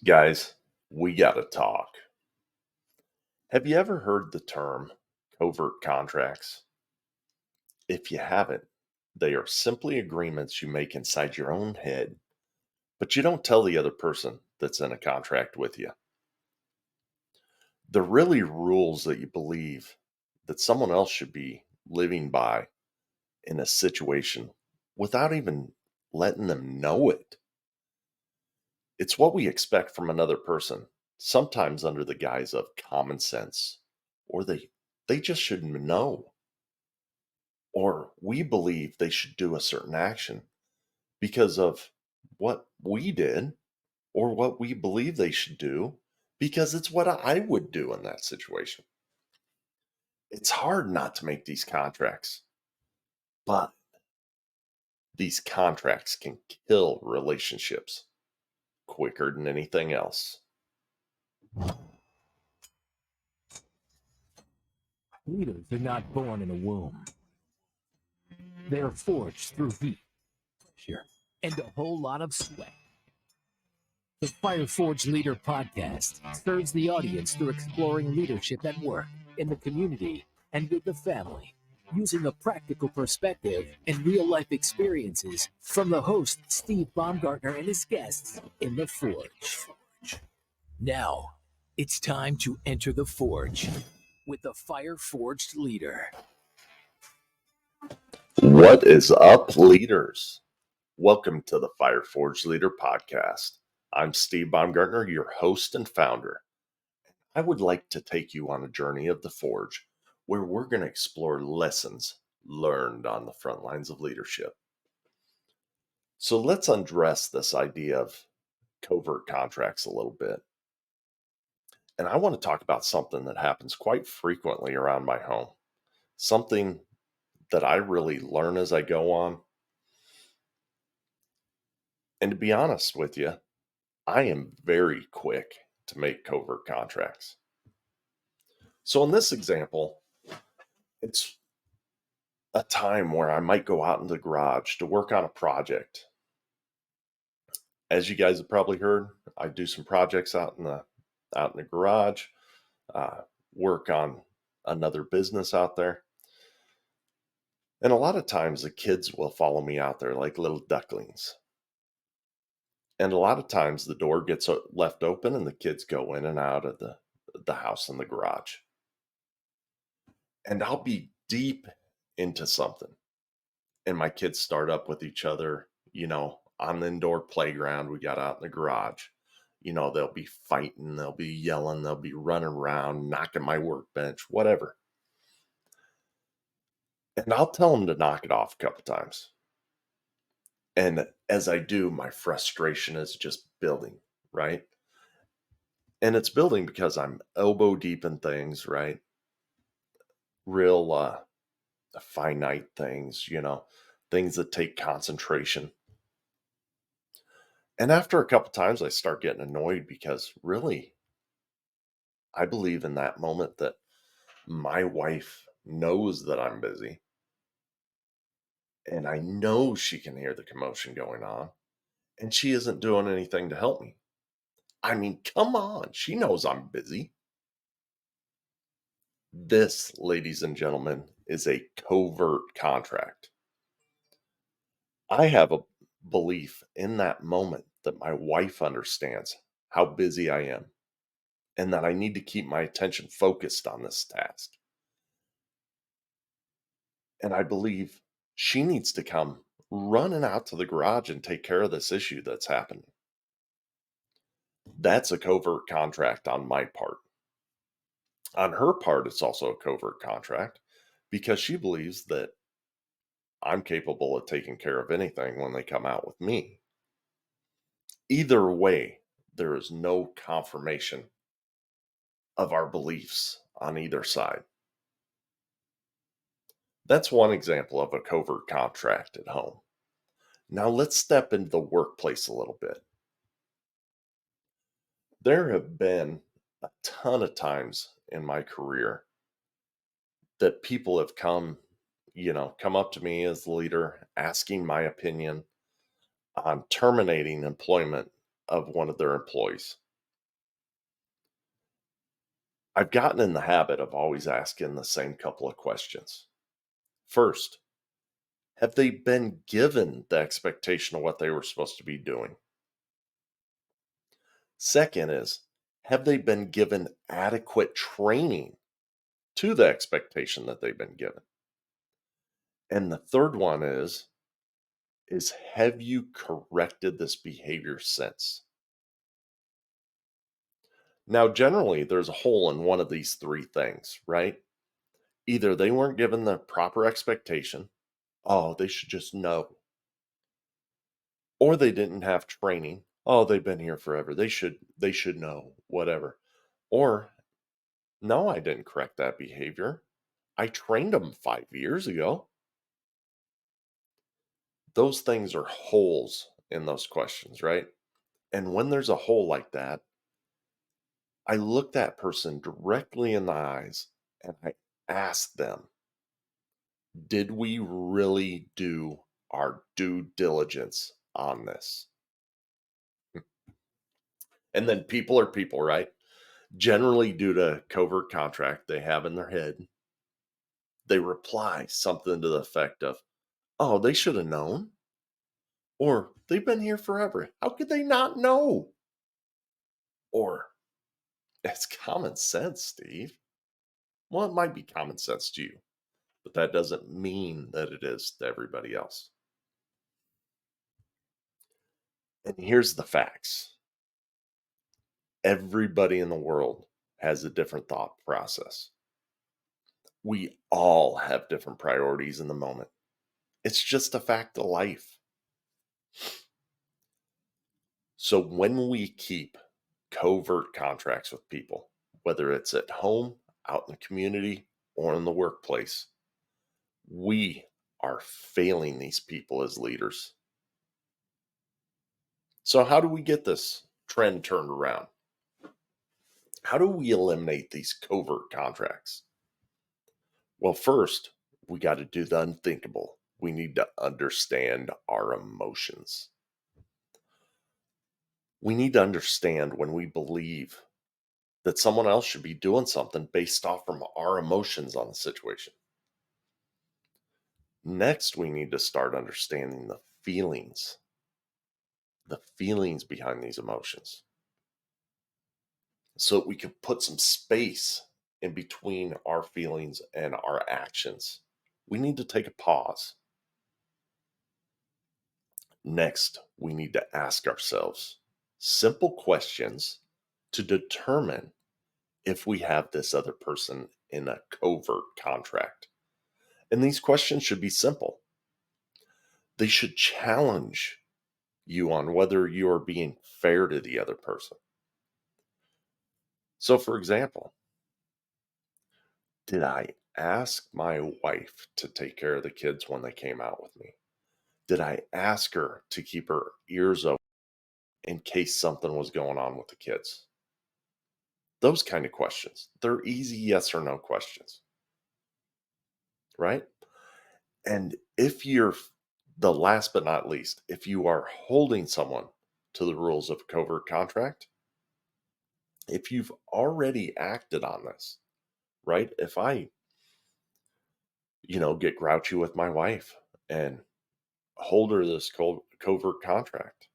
Guys, we got to talk. Have you ever heard the term covert contracts? If you haven't, they are simply agreements you make inside your own head, but you don't tell the other person that's in a contract with you. They're really rules that you believe that someone else should be living by in a situation without even letting them know it. It's what we expect from another person, sometimes under the guise of common sense, or they just shouldn't know, or we believe they should do a certain action because of what we did or what we believe they should do because it's what I would do in that situation. It's hard not to make these contracts, but these contracts can kill relationships quicker than anything else. Leaders are not born in a womb. They are forged through heat, pressure, and a whole lot of sweat. The Fire Forge Leader podcast serves the audience through exploring leadership at work, in the community, and with the family, using a practical perspective and real-life experiences from the host, Steve Baumgartner, and his guests in the Forge. Now, it's time to enter the Forge with the Fire Forged Leader. What is up, leaders? Welcome to the Fire Forge Leader podcast. I'm Steve Baumgartner, your host and founder. I would like to take you on a journey of the Forge where we're going to explore lessons learned on the front lines of leadership. So let's undress this idea of covert contracts a little bit. And I want to talk about something that happens quite frequently around my home, something that I really learn as I go on. And to be honest with you, I am very quick to make covert contracts. So in this example, it's a time where I might go out in the garage to work on a project. As you guys have probably heard, I do some projects out in the garage, work on another business out there. And a lot of times the kids will follow me out there like little ducklings. And a lot of times the door gets left open and the kids go in and out of the house in the garage. And I'll be deep into something. And my kids start up with each other, on the indoor playground we got out in the garage. They'll be fighting, they'll be yelling, they'll be running around, knocking my workbench, whatever. And I'll tell them to knock it off a couple times. And as I do, my frustration is just building, right? And it's building because I'm elbow deep in things, right? Real finite things, things that take concentration. And after a couple times, I start getting annoyed because really, I believe in that moment that my wife knows that I'm busy. And I know she can hear the commotion going on. And she isn't doing anything to help me. I mean, come on. She knows I'm busy. This, ladies and gentlemen, is a covert contract. I have a belief in that moment that my wife understands how busy I am and that I need to keep my attention focused on this task. And I believe she needs to come running out to the garage and take care of this issue that's happening. That's a covert contract on my part. On her part, it's also a covert contract because she believes that I'm capable of taking care of anything when they come out with me. Either way, there is no confirmation of our beliefs on either side. That's one example of a covert contract at home. Now let's step into the workplace a little bit. There have been a ton of times in my career that people have come up to me as the leader, asking my opinion on terminating employment of one of their employees. I've gotten in the habit of always asking the same couple of questions. First, have they been given the expectation of what they were supposed to be doing? Second is, have they been given adequate training to the expectation that they've been given? And the third one is have you corrected this behavior since? Now, generally, there's a hole in one of these three things, right? Either they weren't given the proper expectation, oh, they should just know, or they didn't have training, oh, they've been here forever, they should know, whatever. Or no, I didn't correct that behavior. I trained them 5 years ago. Those things are holes in those questions, right? And when there's a hole like that, I look that person directly in the eyes and I ask them, did we really do our due diligence on this? And then people are people, right? Generally, due to covert contract they have in their head, they reply something to the effect of, oh, they should have known. Or they've been here forever. How could they not know? Or it's common sense, Steve. Well, it might be common sense to you, but that doesn't mean that it is to everybody else. And here's the facts: everybody in the world has a different thought process. We all have different priorities in the moment. It's just a fact of life. So when we keep covert contracts with people, whether it's at home, out in the community, or in the workplace, we are failing these people as leaders. So, how do we get this trend turned around? How do we eliminate these covert contracts? Well, first, we got to do the unthinkable. We need to understand our emotions. We need to understand when we believe that someone else should be doing something based off from our emotions on the situation. Next, we need to start understanding the feelings behind these emotions, so that we can put some space in between our feelings and our actions. We need to take a pause. Next, we need to ask ourselves simple questions to determine if we have this other person in a covert contract. And these questions should be simple. They should challenge you on whether you are being fair to the other person. So, for example, did I ask my wife to take care of the kids when they came out with me? Did I ask her to keep her ears open in case something was going on with the kids? Those kind of questions. They're easy yes or no questions, right? And if you're the last but not least, if you are holding someone to the rules of a covert contract, if you've already acted on this, right? If I, get grouchy with my wife and hold her this covert contract,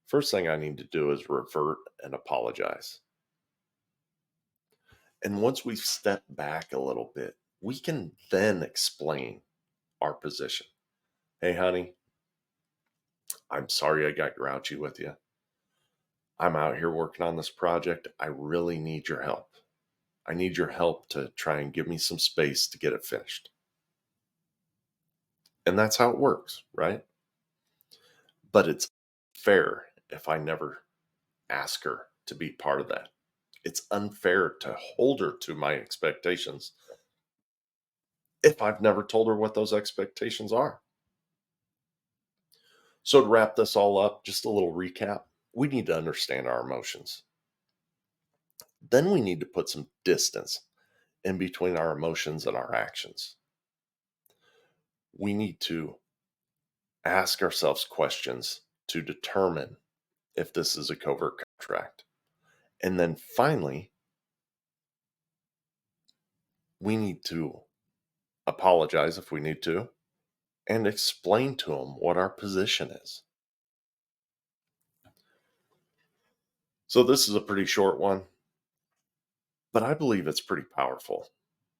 first thing I need to do is revert and apologize. And once we've stepped back a little bit, we can then explain our position. Hey, honey, I'm sorry I got grouchy with you. I'm out here working on this project. I really need your help. I need your help to try and give me some space to get it finished. And that's how it works, right? But it's fair if I never ask her to be part of that. It's unfair to hold her to my expectations if I've never told her what those expectations are. So, to wrap this all up, just a little recap: we need to understand our emotions. Then we need to put some distance in between our emotions and our actions. We need to ask ourselves questions to determine if this is a covert contract. And then finally, we need to apologize if we need to and explain to them what our position is. So this is a pretty short one, but I believe it's pretty powerful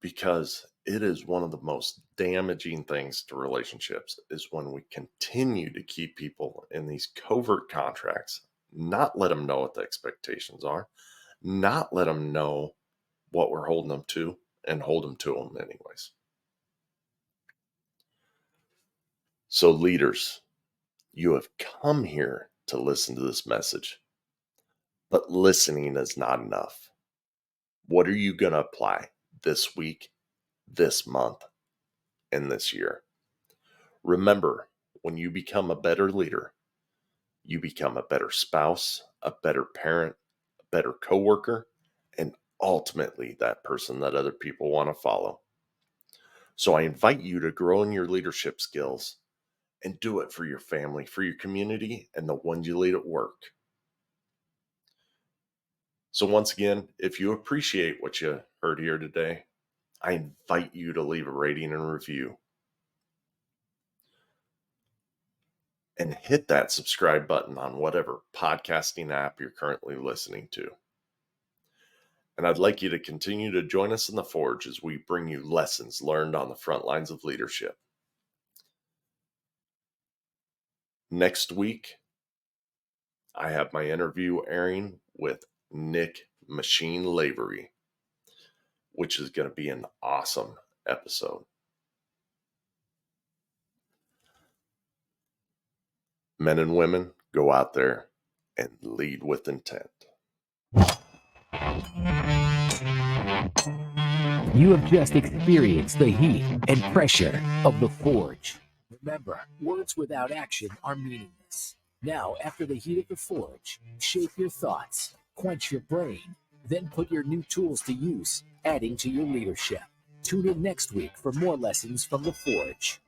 because it is one of the most damaging things to relationships is when we continue to keep people in these covert contracts, not let them know what the expectations are, not let them know what we're holding them to, and hold them to them anyways. So leaders, you have come here to listen to this message, but listening is not enough. What are you going to apply this week, this month, and this year? Remember, when you become a better leader, you become a better spouse, a better parent, a better coworker, and ultimately that person that other people want to follow. So I invite you to grow in your leadership skills and do it for your family, for your community, and the ones you lead at work. So once again, if you appreciate what you heard here today, I invite you to leave a rating and review. And hit that subscribe button on whatever podcasting app you're currently listening to. And I'd like you to continue to join us in the Forge as we bring you lessons learned on the front lines of leadership. Next week, I have my interview airing with Nick Machine Lavery, which is going to be an awesome episode. Men and women, go out there and lead with intent. You have just experienced the heat and pressure of the Forge. Remember, words without action are meaningless. Now, after the heat of the Forge, shape your thoughts, quench your brain, then put your new tools to use, adding to your leadership. Tune in next week for more lessons from the Forge.